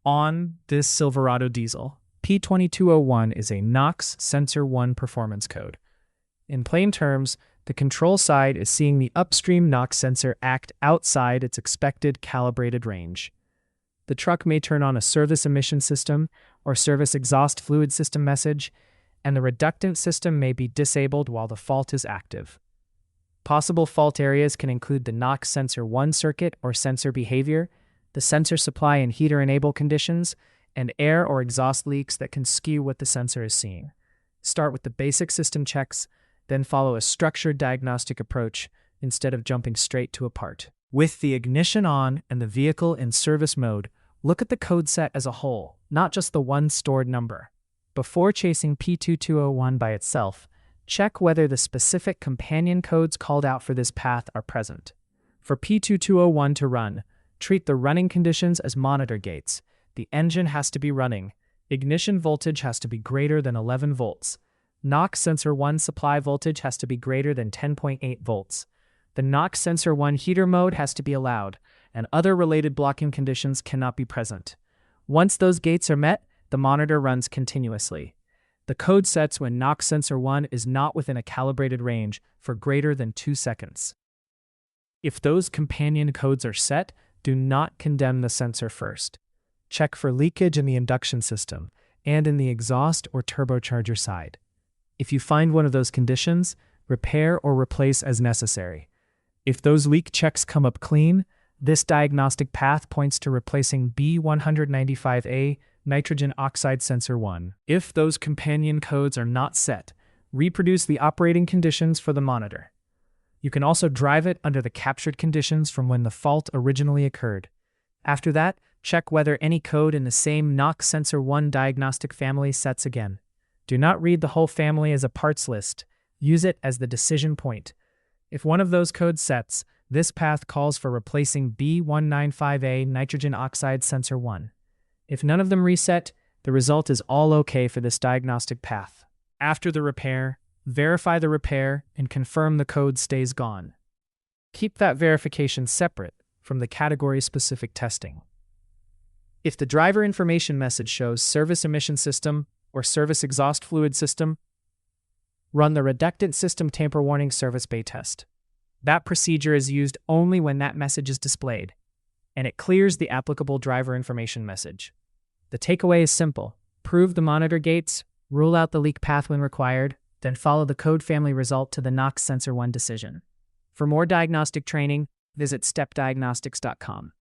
On this Silverado diesel, P2201 is a NOx Sensor 1 performance code. In plain terms, the control side is seeing the upstream NOx sensor act outside its expected calibrated range. The truck may turn on a service emission system or service exhaust fluid system message, and the reductant system may be disabled while the fault is active. Possible fault areas can include the NOx Sensor 1 circuit or sensor behavior, the sensor supply and heater enable conditions, and air or exhaust leaks that can skew what the sensor is seeing. Start with the basic system checks, then follow a structured diagnostic approach instead of jumping straight to a part. With the ignition on and the vehicle in service mode, look at the code set as a whole, not just the one stored number. Before chasing P2201 by itself, check whether the specific companion codes called out for this path are present. For P2201 to run, treat the running conditions as monitor gates. The engine has to be running. Ignition voltage has to be greater than 11 volts. NOx Sensor 1 supply voltage has to be greater than 10.8 volts. The NOx Sensor 1 heater mode has to be allowed, and other related blocking conditions cannot be present. Once those gates are met, the monitor runs continuously. The code sets when NOx Sensor 1 is not within a calibrated range for greater than 2 seconds. If those companion codes are set, do not condemn the sensor first. Check for leakage in the induction system and in the exhaust or turbocharger side. If you find one of those conditions, repair or replace as necessary. If those leak checks come up clean, this diagnostic path points to replacing B195A nitrogen oxide sensor 1. If those companion codes are not set, reproduce the operating conditions for the monitor. You can also drive it under the captured conditions from when the fault originally occurred. After that, check whether any code in the same NOx Sensor 1 diagnostic family sets again. Do not read the whole family as a parts list. Use it as the decision point. If one of those codes sets, this path calls for replacing B195A nitrogen oxide sensor 1. If none of them reset, the result is all okay for this diagnostic path. After the repair, verify the repair and confirm the code stays gone. Keep that verification separate from the category-specific testing. If the driver information message shows Service Emission System or Service Exhaust Fluid System, run the Reductant System Tamper Warning Service Bay test. That procedure is used only when that message is displayed, and it clears the applicable driver information message. The takeaway is simple. Prove the monitor gates, rule out the leak path when required, then follow the code family result to the NOx Sensor 1 decision. For more diagnostic training, visit stepdiagnostics.com.